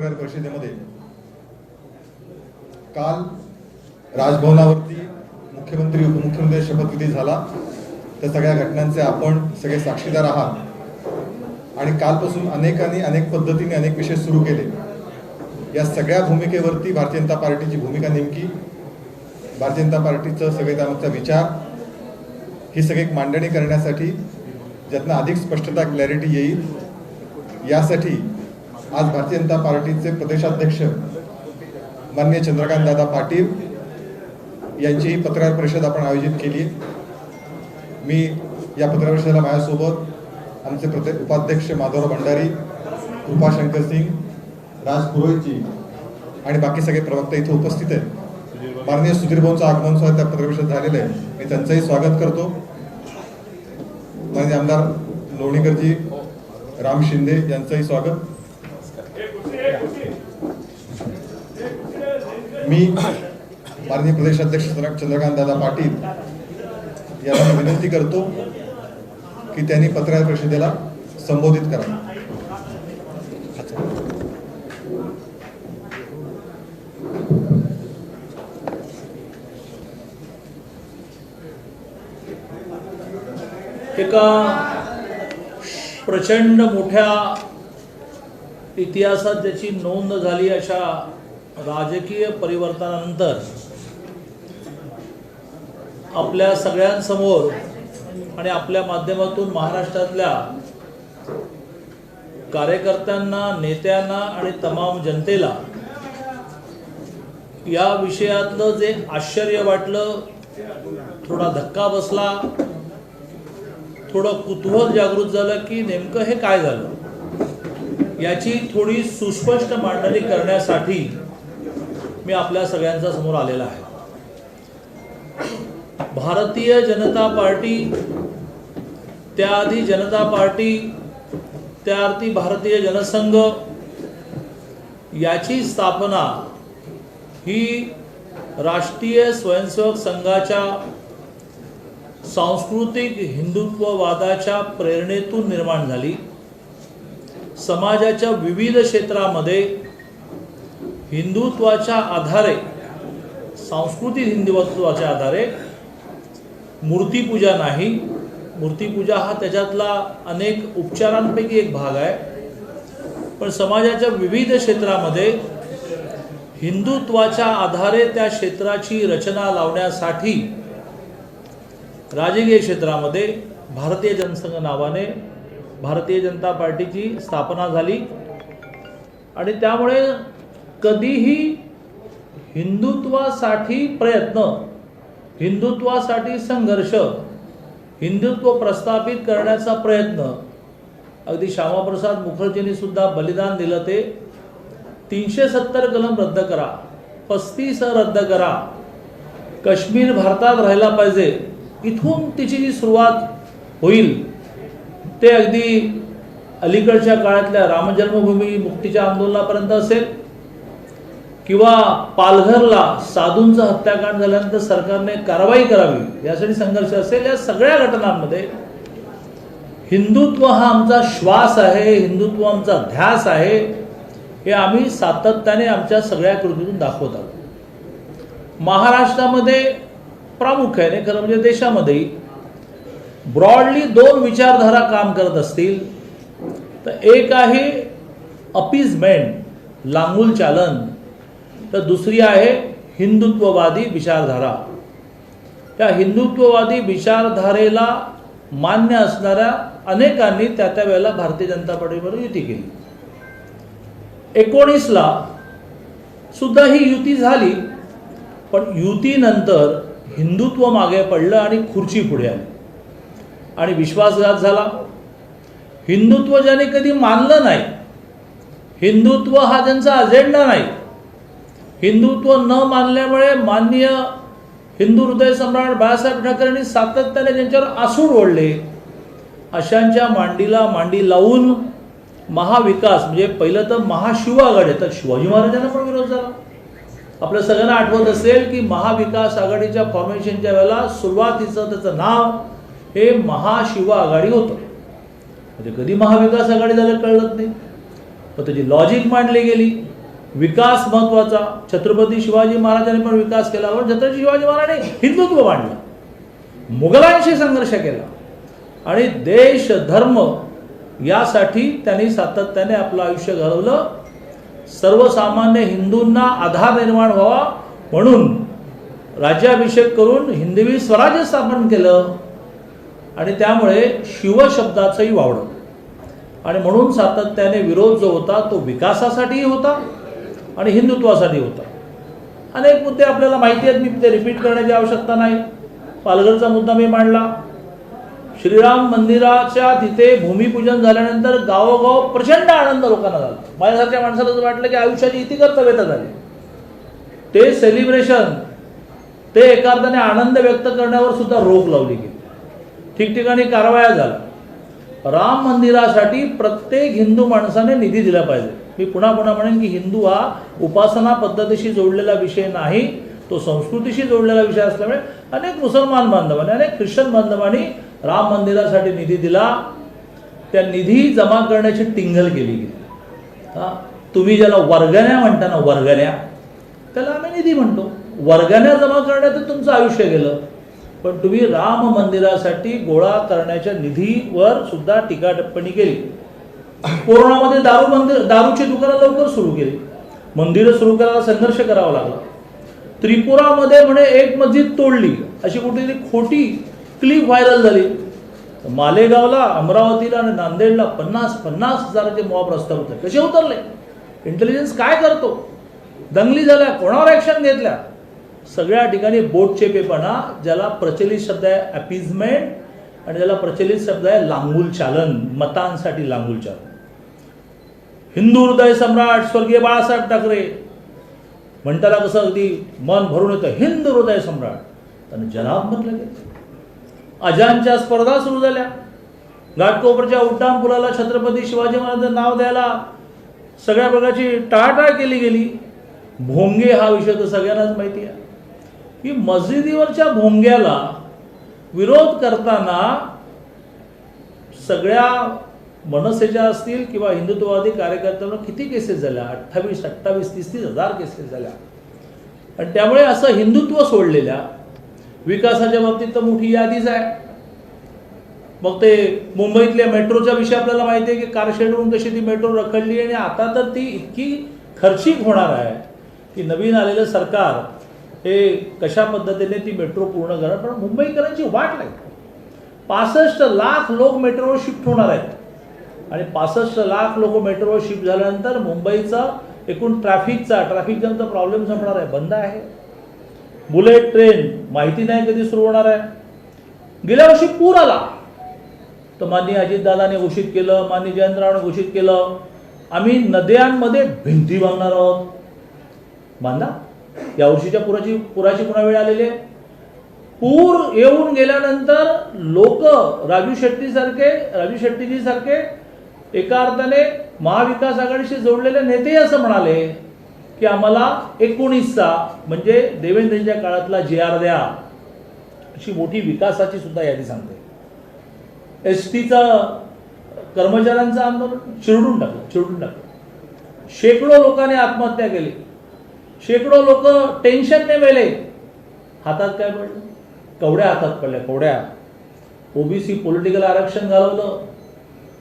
पत्रकार परिषदेमध्ये काल राजभवनावरती मुख्यमंत्री उपमुख्यमंत्री शपथविधी झाला, त्या सगळ्या घटनांचे आपण सगळे साक्षीदार आहात आणि कालपासून अनेक पद्धतीने अनेक विषय सुरू केले। या सगळ्या भूमिकेवरती भारतीय जनता पार्टीची भूमिका नेमकी, भारतीय जनता पार्टीचं सगळे त्यामागचा विचार ही सगळी मांडणी करण्यासाठी ज्यातनं अधिक स्पष्टता क्लॅरिटी येईल यासाठी आज भारतीय जनता पार्टीचे प्रदेशाध्यक्ष माननीय चंद्रकांत दादा पाटील यांची पत्रकार परिषद आपण आयोजित केली। मी या पत्रकार परिषदेला माझ्यासोबत आमचे उपाध्यक्ष माधवराव भंडारी, कृपा शंकर सिंग, राज पुरोहितजी आणि बाकी सगळे प्रवक्ते इथे उपस्थित आहेत। माननीय सुधीर भाऊंचं आगमन सुद्धा त्या पत्रकार परिषदेत झालेलं आहे, मी त्यांचंही स्वागत करतो। माननीय आमदार लोणीकरजी, राम शिंदे यांचंही स्वागत। मी माननीय प्रदेशाध्यक्ष चंद्रकांत दादा पाटील यांना विनंती करतो की त्यांनी पत्रकार परिषदेला संबोधित करावं। एका प्रचंड मोठ्या इतिहासात ज्याची नोंद झाली अशा राजकीय परिवर्तनानंतर आपल्या सगळ्यांसमोर आणि आपल्या माध्यमातून महाराष्ट्रातल्या कार्यकर्त्यांना, नेत्यांना आणि तमाम जनतेला या विषयातलं जे आश्चर्य वाटलं, थोडा धक्का बसला, थोडं कुतूहल जागृत झालं की नेमकं हे काय झालं, याची थोडी सुस्पष्ट मांडणी करण्यासाठी मी आपल्या सगळ्यांच्या समोर आलेला आहे। भारतीय जनता पार्टी, त्याआधी जनता पार्टी, त्याआधी भारतीय जनसंघ याची स्थापना ही राष्ट्रीय स्वयंसेवक संघाच्या सांस्कृतिक हिंदुत्ववादाच्या प्रेरणेतून निर्माण झाली। समाजाच्या विविध क्षेत्रामध्ये हिंदुत्वाच्या आधारे, सांस्कृतिक हिंदुत्वाच्या आधारे मूर्तिपूजा नाही, मूर्तिपूजा हा त्याच्यातला अनेक उपचारांपैकी एक भाग आहे, पण समाजाच्या विविध क्षेत्रामध्ये हिंदुत्वाच्या आधारे त्या क्षेत्राची रचना लावण्यासाठी राजकीय क्षेत्रामध्ये भारतीय जनसंघ नावाने भारतीय जनता पार्टीची स्थापना झाली आणि त्यामुळे कधीही हिंदुत्वासाठी प्रयत्न, हिंदुत्वासाठी संघर्ष, हिंदुत्व प्रस्थापित करण्याचा प्रयत्न, अगदी श्यामाप्रसाद मुखर्जींनी सुद्धा बलिदान दिलं ते 370 कलम रद्द करा, 35 रद्द करा, काश्मीर भारतात राहायला पाहिजे, इथून तिची जी सुरुवात होईल ते अगदी अलीकडच्या काळातल्या रामजन्मभूमी मुक्तीच्या आंदोलनापर्यंत असेल किंवा पालघरला साधूंचं हत्याकांड झाल्यानंतर सरकारने कारवाई करावी यासाठी संघर्ष असेल, या सगळ्या घटनांमध्ये हिंदुत्व हा आमचा श्वास आहे, हिंदुत्व आमचा ध्यास आहे, हे आम्ही सातत्याने आमच्या सगळ्या कृतीतून दाखवत आहोत। महाराष्ट्रामध्ये प्रामुख्याने, खरं म्हणजे देशामध्ये ब्रॉडली दोन विचारधारा काम करत असतील तर एक आहे अपीजमेंट, लांगुल चालन, तर दुसरी आहे हिंदुत्ववादी विचारधारा। त्या हिंदुत्ववादी विचारधारेला मान्य असणाऱ्या अनेकांनी त्या वेळेला भारतीय जनता पार्टीबरोबर युती केली। 19ला सुद्धा ही युती झाली, पण युतीनंतर हिंदुत्व मागे पडलं आणि खुर्ची पुढे आली आणि विश्वासघात झाला। हिंदुत्व ज्याने कधी मानलं नाही, हिंदुत्व हा त्यांचा अजेंडा नाही, हिंदुत्व न मानल्यामुळे माननीय हिंदू हृदय सम्राट बाळासाहेब ठाकरेंनी सातत्याने ज्यांच्यावर आसूड ओढले, अशांच्या मांडीला मांडी लावून महाविकास, म्हणजे पहिलं तर महाशिव आघाडी, तर शिवाजी महाराजांना पण विरोध झाला। आपल्या सगळ्यांना आठवत असेल की महाविकास आघाडीच्या फॉर्मेशनच्या वेळेला सुरुवातीचं त्याचं नाव हे महाशिव आघाडी होतं। म्हणजे कधी महाविकास आघाडी झालं कळलंच नाही, पण त्याची लॉजिक मांडली गेली विकास महत्वाचा, छत्रपती शिवाजी महाराजांनी पण विकास केला, पण छत्रपती शिवाजी महाराजांनी हिंदुत्व मांडलं, मुघलांशी संघर्ष केला आणि देश धर्म यासाठी त्यांनी सातत्याने आपलं आयुष्य घालवलं. सर्वसामान्य हिंदूंना आधार निर्माण व्हावा म्हणून राज्याभिषेक करून हिंदवी स्वराज्य स्थापन केलं आणि त्यामुळे शिवशब्दाचंही वावडं. आणि म्हणून सातत्याने विरोध जो होता तो विकासासाठीही होता आणि हिंदुत्वासाठी होता. अनेक मुद्दे आपल्याला माहिती आहेत, मी ते रिपीट करण्याची आवश्यकता नाही. पालघरचा मुद्दा मी मांडला. श्रीराम मंदिराच्या तिथे भूमिपूजन झाल्यानंतर गावोगाव प्रचंड आनंद लोकांना झाला. माझ्यासारख्या माणसाला असं वाटलं की आयुष्याची इति कर्तव्यता झाली. ते सेलिब्रेशन, ते एका अर्थाने आनंद व्यक्त करण्यावर सुद्धा रोक लावली गेली. ठिकठिकाणी कारवाया झाल्या. राम मंदिरासाठी प्रत्येक हिंदू माणसाने निधी दिला पाहिजे. मी पुन्हा पुन्हा म्हणेन की हिंदू हा उपासना पद्धतीशी जोडलेला विषय नाही, तो संस्कृतीशी जोडलेला विषय असल्यामुळे अनेक मुसलमान बांधवांनी, अनेक ख्रिश्चन बांधवांनी राम मंदिरासाठी निधी दिला. त्या निधी जमा करण्याची टिंगल केली गेली. तुम्ही ज्याला वर्गण्या म्हणता ना, वर्गण्या, त्याला आम्ही निधी म्हणतो. वर्गण्या जमा करण्यात तुमचं आयुष्य गेलं, पण तुम्ही राम मंदिरासाठी गोळा करण्याच्या निधीवर सुद्धा टीका टिप्पणी केली. कोरोनामध्ये दारूची दुकानं लवकर सुरू केली, मंदिरं सुरू करायला संघर्ष करावा लागला. त्रिपुरामध्ये म्हणे एक मस्जिद तोडली अशी कुठेतरी खोटी क्लिप व्हायरल झाली. मालेगावला, अमरावतीला आणि नांदेडला 50,000 हजाराचे मॉब रस्त्यावर होते. कसे उतरले? इंटेलिजन्स काय करतो? दंगली झाल्या, कोणावर ऍक्शन घेतल्या? सगळ्या ठिकाणी बोटचेपेपणा, ज्याला प्रचलित शब्द आहे अपीजमेंट आणि ज्याला प्रचलित शब्द आहे लांगुल चालन, मतांसाठी लांगुल चालन. हिंदू हृदय सम्राट स्वर्गीय बाळासाहेब ठाकरे म्हणताना कसं अगदी मन भरून येतं, हिंदू हृदय सम्राट, त्यांना जनाब म्हटलं गेलं. अजानच्या स्पर्धा सुरू झाल्या. घाटकोपरच्या उड्डाण पुलाला छत्रपती शिवाजी महाराजांचं नाव द्यायला सगळ्या प्रकारची टाळाटाळ केली गेली. भोंगे हा विषय तर सगळ्यांनाच माहिती आहे की मस्जिदीवरच्या भोंग्याला विरोध करताना सगळ्या मनसेच्या असतील किंवा हिंदुत्ववादी कार्यकर्त्यांना किती केसेस झाल्या? 28, 30 हजार केसेस झाल्या. आणि त्यामुळे असं हिंदुत्व सोडलेल्या विकासाच्या बाबतीत तर मोठी यादीच आहे. मग ते मुंबईतल्या मेट्रोचा विषय आपल्याला माहिती आहे की कारशेडवरून कशी ती मेट्रो रखडली आणि आता तर ती इतकी खर्चिक होणार आहे की नवीन आलेलं सरकार हे कशा पद्धतीने ती मेट्रो पूर्ण करणार. पण मुंबईकरांची वाट लागते. 65 लाख लोक मेट्रोवर शिफ्ट होणार आहेत आणि 65 लाख लोक मेट्रोवर शिफ्ट झाल्यानंतर मुंबईचा एकूण ट्रॅफिक जॅमचा प्रॉब्लेम संपणार आहे, बंद आहे. बुलेट ट्रेन माहिती नाही कधी सुरू होणार आहे. गेल्या वर्षी पूर आला तर माननीय अजितदादाने घोषित केलं, माननीय जयंतरावने घोषित केलं, आम्ही नद्यांमध्ये भिंती बांधणार आहोत. बांधा. यावर्षीच्या पुराची पुन्हा वेळ आलेली आहे. पूर येऊन गेल्यानंतर लोक राजू शेट्टीजी सारखे एका अर्थाने महाविकास आघाडीशी जोडलेले नेते असं म्हणाले की आम्हाला 19चा म्हणजे देवेंद्रजींच्या काळातला GR द्या, अशी मोठी विकासाची सुद्धा यादी सांगते. STचा कर्मचाऱ्यांचं आंदोलन चिरडून टाकलं. शेकडो लोकांनी आत्महत्या केली, शेकडो लोक टेन्शनने मेले. हातात काय पडलं? कवड्या हातात पडल्या, कवड्या. ओबीसी पॉलिटिकल आरक्षण घालवलं.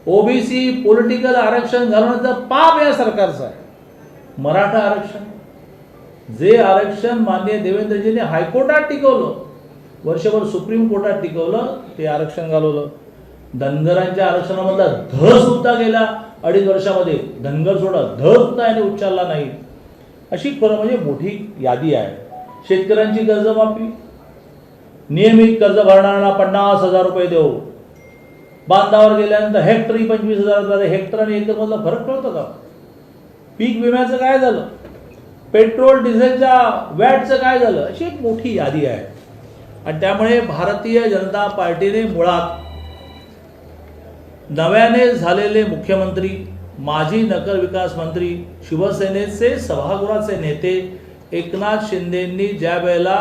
ओबीसी पॉलिटिकल आरक्षण घालवण्याचं पाप या सरकारचं आहे. मराठा आरक्षण, जे आरक्षण माननीय देवेंद्रजींनी हायकोर्टात टिकवलं, वर्षभर सुप्रीम कोर्टात टिकवलं, ते आरक्षण घालवलं. धनगरांच्या आरक्षणामधला ध सुद्धा गेल्या 2.5 वर्षामध्ये, धनगर सोडा, ध सुद्धा याने उच्चारला नाही. अशी खरं म्हणजे मोठी यादी आहे. शेतकऱ्यांची कर्जमाफी, नियमित कर्ज भरणाऱ्यांना 50,000 रुपये देऊ. बांधावर गेल्यानंतर हेक्टरी 25,000 हेक्टर आणि एकर मधला फरक कळतो का? पीक विम्याचं काय झालं? पेट्रोल डिझेलच्या वॅटचं काय झालं? अशी एक मोठी यादी आहे. आणि त्यामुळे भारतीय जनता पार्टीने मुळात नव्याने झालेले मुख्यमंत्री, माजी नगर विकास मंत्री, शिवसेनेचे सभागृहाचे नेते एकनाथ शिंदेंनी ज्या वेळेला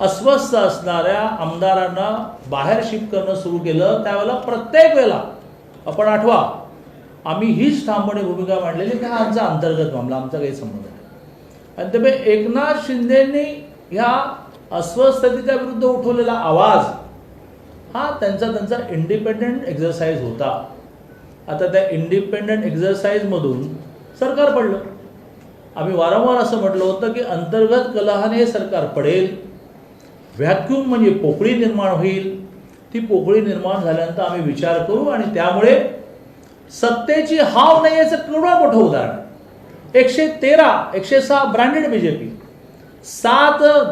अस्वस्थ असणाऱ्या आमदारांना बाहेर शिफ्ट करणं सुरू केलं, त्यावेळेला प्रत्येक वेळेला आपण आठवा आम्ही हीच ठामपणे भूमिका मांडलेली की हा आमचा अंतर्गत मामला, आमचा काही संबंध नाही. आणि त्यामुळे एकनाथ शिंदेंनी ह्या अस्वस्थतेच्या विरुद्ध उठवलेला आवाज हा त्यांचा इंडिपेंडंट एक्झरसाइज होता. आता त्या इंडिपेंडंट एक्झरसाइजमधून सरकार पडलं. आम्ही वारंवार असं म्हटलं होतं की अंतर्गत कलहाने हे सरकार पडेल, व्हॅक्यूम म्हणजे पोकळी निर्माण होईल. ती पोकळी निर्माण झाल्यानंतर आम्ही विचार करू. आणि त्यामुळे सत्तेची हाव नाही याचं केवढं मोठं उदाहरण, 113 106 ब्रँडेड बीजेपी,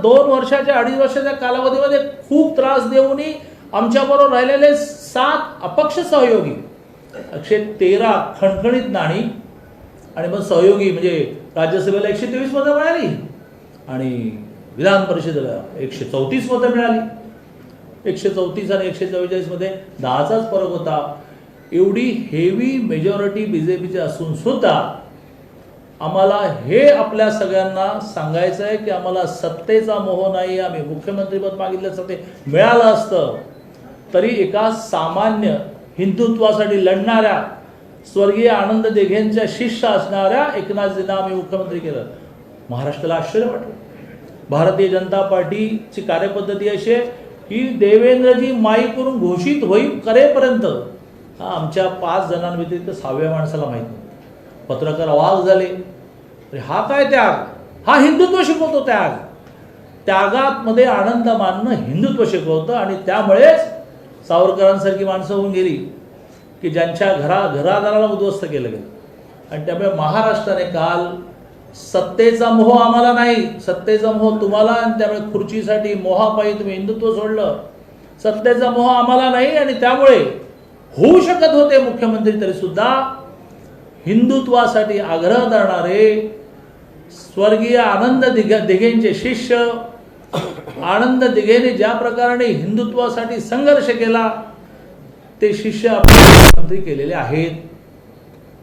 2 वर्षाच्या 2.5 वर्षाच्या कालावधीमध्ये खूप त्रास देऊनही आमच्याबरोबर राहिलेले 7 अपक्ष सहयोगी, 113 खणखणीत नाणी. आणि मग सहयोगी म्हणजे राज्यसभेला 123 मतं मिळाली आणि विधान परिषदेला 134 मतं मिळाली. 134 आणि 144 मध्ये 10चाच फरक होता. एवढी हेवी मेजॉरिटी बीजेपीची असून सुद्धा आम्हाला हे आपल्या सगळ्यांना सांगायचं आहे की आम्हाला सत्तेचा मोह नाही. आम्ही मुख्यमंत्रीपद मागितलं असतं ते मिळालं असतं तरी एका सामान्य हिंदुत्वासाठी लढणाऱ्या स्वर्गीय आनंद दिघेंच्या शिष्य असणाऱ्या एकनाथजींना आम्ही मुख्यमंत्री केलं. महाराष्ट्राला आश्चर्य वाटलं. भारतीय जनता पार्टीची कार्यपद्धती अशी आहे की देवेंद्रजी माईकवरून घोषित होईल करेपर्यंत हा आमच्या 5 जणांव्यतिरिक्त 6व्या माणसाला माहीत नाही. पत्रकार अवाक झाले. अरे हा काय त्याग, हा हिंदुत्व शिकवतो. त्यागात मध्ये आनंद मानणं हिंदुत्व शिकवतं. आणि त्यामुळेच सावरकरांसारखी माणसं होऊन गेली की ज्यांच्या घरादाराला उद्ध्वस्त केलं गेलं. आणि त्यामुळे महाराष्ट्राने काल सत्तेचा मोह आम्हाला नाही, सत्तेचा मोह तुम्हाला, आणि त्यामुळे खुर्चीसाठी मोहापायी तुम्ही हिंदुत्व सोडलं. सत्तेचा मोह आम्हाला नाही आणि त्यामुळे होऊ शकत होते मुख्यमंत्री तरी सुद्धा हिंदुत्वासाठी आग्रह धरणारे स्वर्गीय आनंद दिघेंचे शिष्य, आनंद दिघेने ज्या प्रकारे हिंदुत्वासाठी संघर्ष केला ते शिष्य आपण मुख्यमंत्री केलेले आहेत.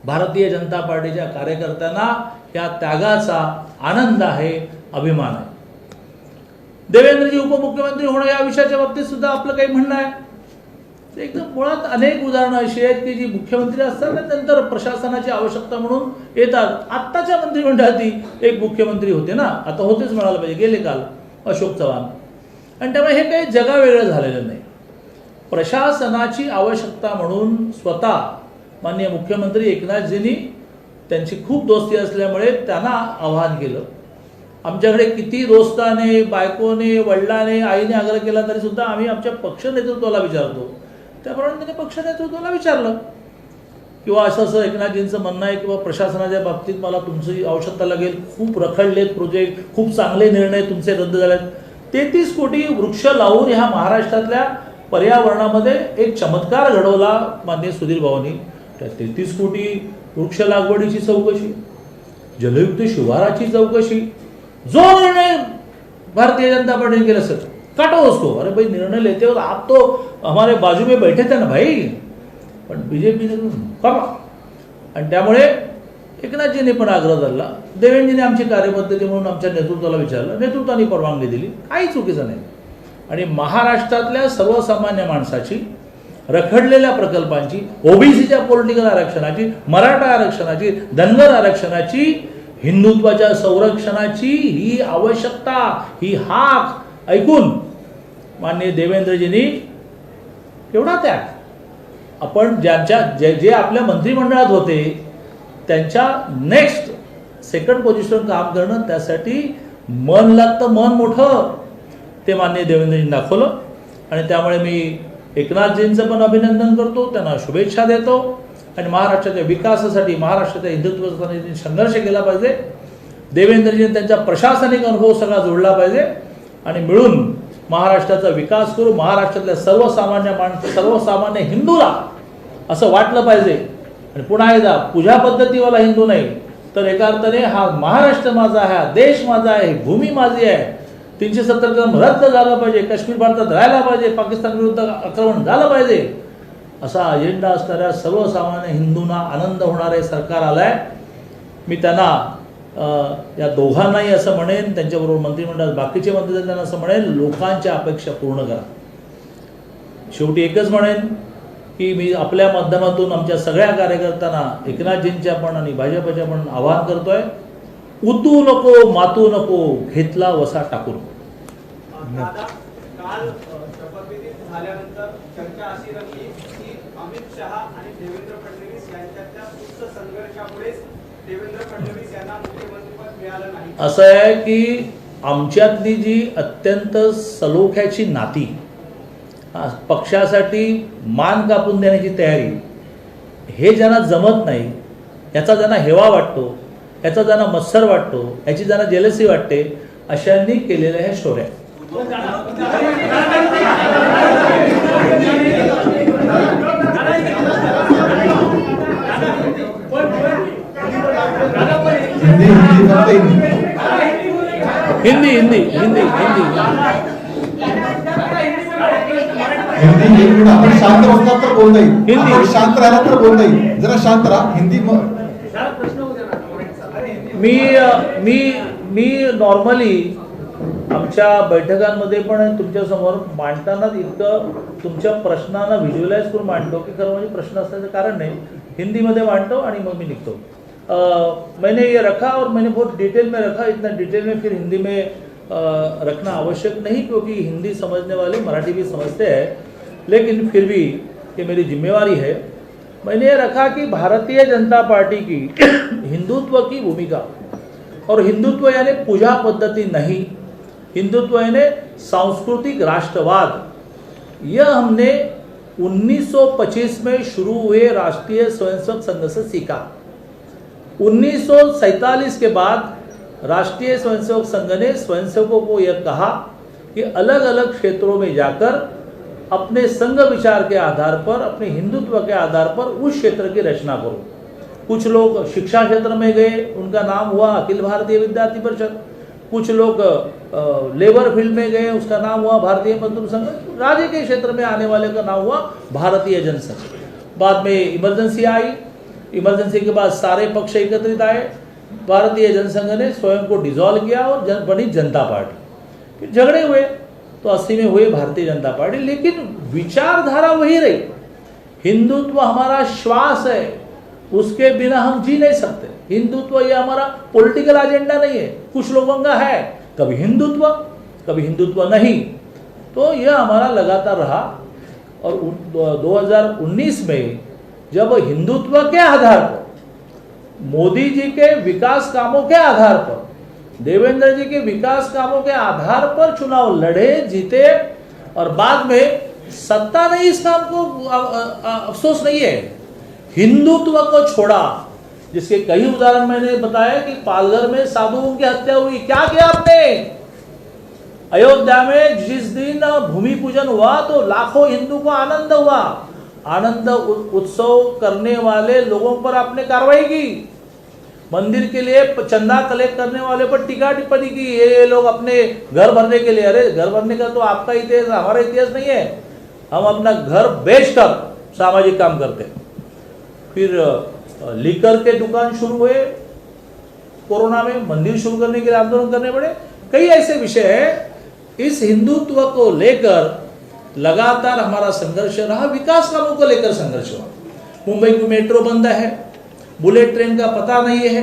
भारतीय जनता पार्टीच्या कार्यकर्त्यांना या त्यागाचा आनंद आहे, अभिमान आहे. देवेंद्रजी उपमुख्यमंत्री होणं या विषयाच्या बाबतीत सुद्धा आपलं काही म्हणणं आहे. एकदम मुळात अनेक उदाहरणं अशी आहेत की जी मुख्यमंत्री असतात ना नंतर प्रशासनाची आवश्यकता म्हणून येतात. आत्ताच्या मंत्रिमंडळातही एक मुख्यमंत्री होते ना, आता होतेच म्हणायला पाहिजे, गेले काल अशोक चव्हाण. आणि त्यामुळे हे काही जगावेगळं झालेलं नाही. प्रशासनाची आवश्यकता म्हणून स्वतः माननीय मुख्यमंत्री एकनाथजींनी त्यांची खूप दोस्ती असल्यामुळे त्यांना आवाहन केलं. आमच्याकडे किती दोस्ताने, बायकोने, वडिलाने, आईने आग्रह केला तरी सुद्धा आम्ही आमच्या पक्ष नेतृत्वाला विचारतो. त्याप्रमाणे त्यांनी पक्ष नेतृत्वाला विचारलं किंवा असं एकनाथजींचं म्हणणं आहे किंवा प्रशासनाच्या बाबतीत मला तुमची आवश्यकता लागेल, खूप रखडलेत प्रोजेक्ट, खूप चांगले निर्णय तुमचे रद्द झालेत. 33 कोटी वृक्ष लावून ह्या महाराष्ट्रातल्या पर्यावरणामध्ये एक चमत्कार घडवला माननीय सुधीर भाऊंनी. त्या 33 कोटी वृक्ष लागवडीची चौकशी, जलयुक्त शिवाराची चौकशी, जो निर्णय भारतीय जनता पार्टी ने केला सर काटो उसको. अरे भाई निर्णय लेते हो आप तो हमारे बाजू में बैठे थे ना भाई, पण बीजेपीने करा. आणि त्यामुळे एकनाथजींनी पण आग्रह धरला. देवेंद्रजीने आमची कार्यपद्धती म्हणून आमच्या नेतृत्वाला विचारलं, नेतृत्वाने परवानगी दिली, काही चुकीचं नाही. आणि महाराष्ट्रातल्या सर्वसामान्य माणसाची, रखडलेल्या प्रकल्पांची, ओबीसीच्या पॉलिटिकल आरक्षणाची, मराठा आरक्षणाची, धनगर आरक्षणाची, हिंदुत्वाच्या संरक्षणाची ही आवश्यकता, ही हाक ऐकून माननीय देवेंद्रजींनी केवढा त्याग. आपण जे आपल्या मंत्रिमंडळात होते त्यांच्या नेक्स्ट सेकंड पोझिशन काम करणं, त्यासाठी मन लागतं, मन मोठं, ते माननीय देवेंद्रजींनी दाखवलं. आणि त्यामुळे मी एकनाथजींचं पण अभिनंदन करतो, त्यांना शुभेच्छा देतो. आणि महाराष्ट्राच्या विकासासाठी, महाराष्ट्राच्या हिंदुत्वासाठी संघर्ष केला पाहिजे. देवेंद्रजींनी त्यांचा प्रशासनिक अनुभव सगळा जोडला पाहिजे आणि मिळून महाराष्ट्राचा विकास करू. महाराष्ट्रातल्या सर्वसामान्य हिंदूला असं वाटलं पाहिजे. आणि पुन्हा एकदा पूजा पद्धतीवाला हिंदू नाही तर एका अर्थाने हा महाराष्ट्र माझा आहे, हा देश माझा आहे, ही भूमी माझी आहे. 370 कलम रद्द झालं पाहिजे, काश्मीर भारतात राहायला पाहिजे, पाकिस्तान विरुद्ध आक्रमण झालं पाहिजे, असा अजेंडा असणाऱ्या सर्वसामान्य हिंदूंना आनंद होणारे सरकार आलंय. मी त्यांना या दोघांनाही असं म्हणेन, त्यांच्याबरोबर मंत्रिमंडळात बाकीचे मंत्री त्यांना असं म्हणेन, लोकांच्या अपेक्षा पूर्ण करा. शेवटी एकच म्हणेन, की मी आपल्या माध्यमातून आमच्या सगळ्या कार्यकर्त्यांना एकनाथजींच्या पण आणि भाजपच्या पण आवाहन करतोय, उतू नको मातू नको, घेतला वसा टाकू नको. दादा, काल शपथविधी झाल्यानंतर चर्चा अशी रंगली की अमित शहा आणि देवेंद्र फडणवीस यांच्यातल्या उच्च संघर्षामुळेच देवेंद्र फडणवीस यांना मुख्यमंत्रीपद मिळालं नाही. असं आहे की आमच्यातली जी अत्यंत सलोख्याची नाती, पक्षासाठी मान कापून देण्याची तयारी, हे ज्यांना जमत नाही, याचा ज्यांना हेवा वाटतो, याचा ज्यांना मत्सर वाटतो, याची ज्यांना जेलसी वाटते, अशांनी केलेल्या ह्या स्टोऱ्या. हिंदी हिंदी हिंदी फक्त हिंदी हिंदी हिंदी हिंदी एक मिनिट, आपण शांत बसलात तर बोलता येईल, हिंदी. आपण शांत राहिलात तर बोलता येईल, जरा शांत राहा. हिंदी मी मी मी नॉर्मली आमच्या बैठकांमध्ये पण तुमच्यासमोर मांडताना इतकं तुमच्या प्रश्नांना व्हिज्युअलाइज करून मांडतो की खरं म्हणजे प्रश्न असण्याचं कारण नाही, हिंदीमध्ये मांडतो आणि मग मी निघतो. मैंने ये रखा और मैंने बहुत डिटेल में रखा, इतना डिटेल में फिर हिंदी में रखना आवश्यक नहीं, क्योंकि हिंदी समझने वाले मराठी भी समझते हैं, लेकिन फिर भी ये मेरी जिम्मेवारी है. मैंने ये रखा कि भारतीय जनता पार्टी की हिंदुत्व की भूमिका, और हिंदुत्व यानी पूजा पद्धति नहीं, हिंदुत्व यानी सांस्कृतिक राष्ट्रवाद. यह हमने 1925 में शुरू हुए राष्ट्रीय स्वयंसेवक संघ से सीखा. 1947 के बाद राष्ट्रीय स्वयंसेवक संघ ने स्वयंसेवकों को यह कहा कि अलग अलग क्षेत्रों में जाकर अपने संघ विचार के आधार पर, अपने हिंदुत्व के आधार पर उस क्षेत्र की रचना करो. कुछ लोग शिक्षा क्षेत्र में गए, उनका नाम हुआ अखिल भारतीय विद्यार्थी परिषद. कुछ लोग लेबर फील्ड में गए, उसका नाम हुआ भारतीय मजदूर संघ. राजकीय क्षेत्र में आने वाले का नाम हुआ भारतीय जनसंघ. बाद में इमरजेंसी आई, इमरजेंसी के बाद सारे पक्ष एकत्रित आए, भारतीय जनसंघ ने स्वयं को डिसॉल्व किया और बनी जनता पार्टी. फिर झगड़े हुए तो 80 में हुए भारतीय जनता पार्टी, लेकिन विचारधारा वही रही. हिंदुत्व हमारा श्वास है, उसके बिना हम जी नहीं सकते. हिंदुत्व ये हमारा पॉलिटिकल एजेंडा नहीं है. कुछ लोगों का है कभी हिंदुत्व नहीं, तो यह हमारा लगातार रहा. और 2019 में जब हिंदुत्व के आधार पर, मोदी जी के विकास कामों के आधार पर, देवेंद्र जी के विकास कामों के आधार पर चुनाव लड़े, जीते, और बाद में सत्ता नहीं, इस काम को अफसोस नहीं है, हिंदुत्व को छोड़ा. जिसके कई उदाहरण मैंने बताया कि पालघर में साधुओं की हत्या हुई, क्या किया आपने? अयोध्या में जिस दिन भूमि पूजन हुआ तो लाखों हिंदू को आनंद हुआ. आनंद उत्सव करने वाले लोगों पर आपने कार्रवाई की. मंदिर के लिए चंदा कलेक्ट करने वाले पर टीका टिप्पणी की, ये लोग अपने घर भरने के लिए. अरे घर भरने का तो आपका इतिहास, हमारा इतिहास नहीं है. हम अपना घर बेचकर सामाजिक काम करते हैं. फिर लीकर के दुकान शुरू हुए कोरोना में, मंदिर शुरू करने के लिए आंदोलन करने पड़े. कई ऐसे विषय हैं. इस हिंदुत्व को लेकर लगातार हमारा संघर्ष रहा. विकास कामों को लेकर संघर्ष हुआ. मुंबई की मेट्रो बंद है, बुलेट ट्रेन का पता नहीं है.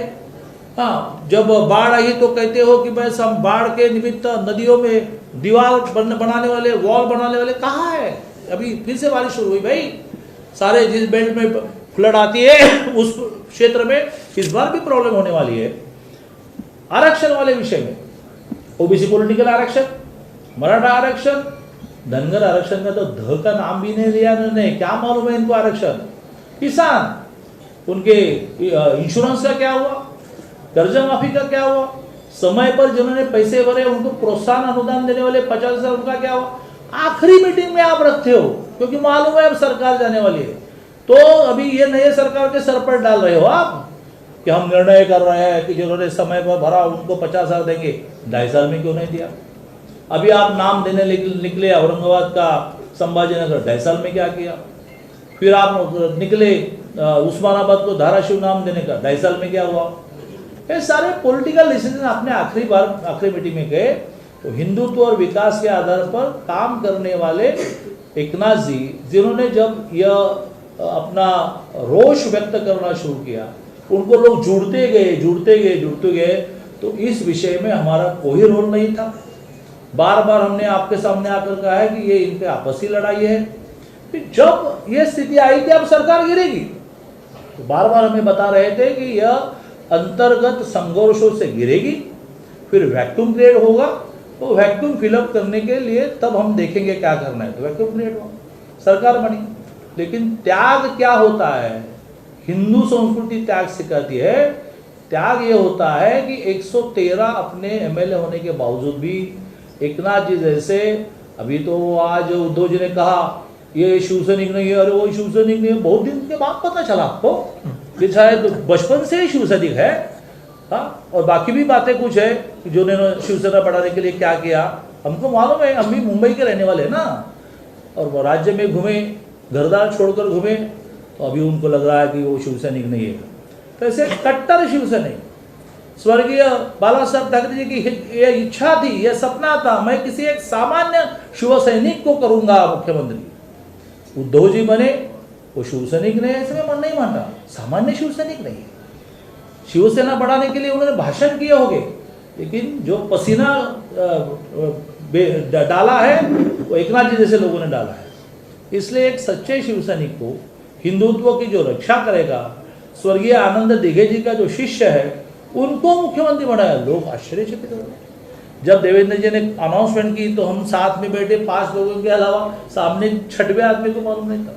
हाँ, जब बाढ़ आई तो कहते हो कि बस हम बाढ़ के निमित्त नदियों में दीवार बनाने वाले, वॉल बनाने वाले कहाँ है? अभी फिर से बारिश शुरू हुई भाई. सारे जिस बेल्ट में फ्लड आती है उस क्षेत्र में इस बार भी प्रॉब्लम होने वाली है. आरक्षण वाले विषय में, ओबीसी पॉलिटिकल आरक्षण, मराठा आरक्षण, धनगर आरक्षण का तो ध का नाम भी नहीं लिया इन्होंने. क्या मालूम है इनको आरक्षण? किसान, उनके इंश्योरेंस का क्या हुआ? कर्जा माफी का क्या हुआ? समय पर जिन्होंने पैसे भरे उनको प्रोत्साहन अनुदान देने वाले 50,000, उनका क्या हुआ? आखिरी मीटिंग में आप रखते हो, क्योंकि मालूम है अब सरकार जाने वाली है. तो अभी ये नए सरकार के सर पर डाल रहे हो आप कि हम निर्णय कर रहे हैं कि जिन्होंने समय पर भरा उनको 50,000 देंगे. 2.5 साल में क्यों नहीं दिया? अभी आप नाम देने निकले औरंगाबाद का संभाजीनगर, 2.5 साल में क्या किया? फिर आप निकले उस्मानाबाद को धाराशिव नाम देने का, 2.5 साल में क्या हुआ? ये सारे पॉलिटिकल डिसीजन आपने आखिरी मीटिंग में गए. तो हिंदुत्व और विकास के आधार पर काम करने वाले एकनाथ जी जिन्होंने जब यह अपना रोष व्यक्त करना शुरू किया, उनको लोग जुड़ते गए, तो इस विषय में हमारा कोई रोल नहीं था। बार बार हमने आपके सामने आकर कहा है कि ये इनके आपसी लड़ाई है। फिर जब ये स्थिति आई कि अब सरकार गिरेगी, तो बार बार हमें बता रहे थे कि यह अंतर्गत संघर्षों से गिरेगी, फिर वैक्यूम क्रिएट होगा, तो वैक्यूम फिलअप करने के लिए तब हम देखेंगे क्या करना है। तो वैक्यूम क्रिएट हुआ, सरकार बनी। लेकिन त्याग क्या होता है? हिंदू संस्कृति त्याग सिखाती है। त्याग ये होता है कि 113 अपने एमएलए होने के बावजूद भी एकनाथ जी जैसे, अभी तो आज उद्धव जी ने कहा ये शिवसैनिक नहीं है, अरे वो शिवसैनिक नहीं है, बहुत दिन के बाद पता चला आपको कि शायद बचपन से ही शिवसैनिक है। हाँ, और बाकी भी बातें कुछ है जो उन्होंने शिवसेना बढ़ाने के लिए क्या किया हमको मालूम है। हम भी मुंबई के रहने वाले ना, और वो राज्य में घूमे, घरदार छोड़कर घूमे, तो अभी उनको लग रहा है कि वो शिवसैनिक नहीं है। तो ऐसे कट्टर शिवसैनिक, स्वर्गीय बाला साहब ठाकरे जी की ये इच्छा थी, ये सपना था, मैं किसी एक सामान्य शिवसैनिक को करूंगा मुख्यमंत्री। उद्धव जी बने, वो शिवसैनिक नहीं, ऐसे मैं नहीं मानता, सामान्य शिवसैनिक नहीं है। शिवसेना बढ़ाने के लिए उन्होंने भाषण किए होंगे, लेकिन जो पसीना डाला है वो एकनाथ जी जैसे लोगों ने डाला है। इसलिए एक सच्चे शिवसैनिक को, हिंदुत्व की जो रक्षा करेगा, स्वर्गीय आनंद दिघे जी का जो शिष्य है, उनको मुख्यमंत्री बनाया। लोग आश्चर्यचकित हो गए। जब देवेंद्र जी ने अनाउंसमेंट की तो हम साथ में बैठे 5 लोगों के अलावा, सामने 6वें आदमी को मालूम नहीं था।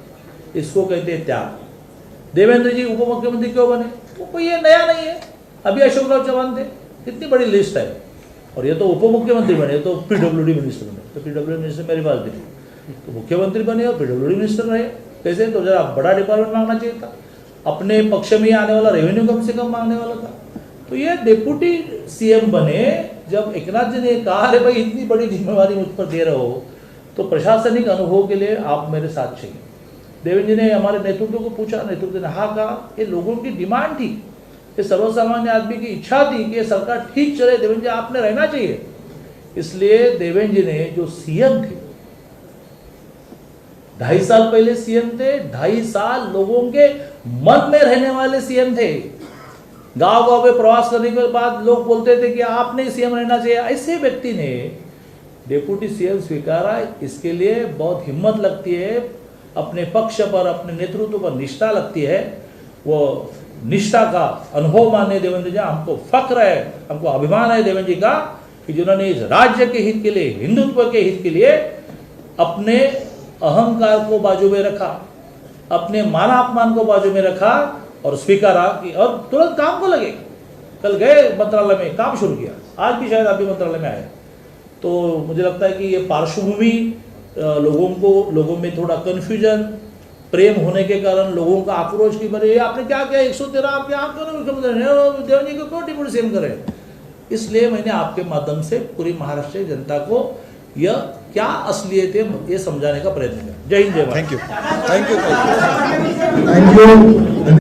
इसको कहते हैं त्याग। देवेंद्र जी उप मुख्यमंत्री क्यों बने? वो कोई ये नया नहीं है, अभी अशोक राव चौहान थे, कितनी बड़ी लिस्ट है। और ये तो उप मुख्यमंत्री बने, तो पीडब्ल्यूडी मिनिस्टर बने, तो पीडब्ल्यूडी मिनिस्टर मेरे पास भी थे, तो मुख्यमंत्री बने और पीडब्ल्यूडी मिनिस्टर रहे। कैसे? तो जरा बड़ा डिपार्टमेंट मांगना चाहिए था, अपने पक्ष में ही आने वाला रेवेन्यू कम से कम मांगने वाला था। तो ये डिप्यूटी सीएम बने। जब एकनाथ जी ने कहा अरे भाई इतनी बड़ी जिम्मेवारी मुझ पर दे रहे हो, तो प्रशासनिक अनुभव के लिए आप मेरे साथ चाहिए। देवेंद्र जी ने हमारे नेतृत्व को पूछा, नेतृत्व ने हाँ कहा। ये लोगों की डिमांड थी, ये सर्वसामान्य आदमी की इच्छा थी कि ये सरकार ठीक चले, देवेंद्र जी आपने रहना चाहिए। इसलिए देवेंद्र जी ने जो सीएम थे, 2.5 साल पहले सीएम थे, 2.5 साल लोगों के मन में रहने वाले सीएम थे। गांव गांव में प्रवास करने के बाद लोग बोलते थे कि आपने सीएम रहना चाहिए। ऐसे व्यक्ति ने डिप्यूटी सीएम स्वीकारा। इसके लिए बहुत हिम्मत लगती है, अपने पक्ष पर, अपने नेतृत्व पर निष्ठा लगती है। वो निष्ठा का अनुभव माने देवेंद्र जी, हमको फक्र है, हमको अभिमान है देवेंद्र जी का कि जिन्होंने इस राज्य के हित के लिए, हिंदुत्व के हित के लिए अपने अहंकार को बाजू में रखा, अपने मान अपमान को बाजू में रखा और स्वीकारा कि और तुरंत काम को लगे। कल गए मंत्रालय में, काम शुरू किया, आज भी शायद आप भी मंत्रालय में आए। तो मुझे लगता है कि ये पार्श्वभूमि लोगों में थोड़ा कन्फ्यूजन, प्रेम होने के कारण लोगों का आक्रोश की बने आपने क्या किया, 113 आपके आप क्यों नहीं मुख्यमंत्री, देवेंद्र जी को क्यों डिप्यूटी सीएम करें। इसलिए मैंने आपके माध्यम से पूरी महाराष्ट्र जनता को यह क्या असलियत है ये समझाने का प्रयत्न किया। जय हिंद, जय भारत। Thank you.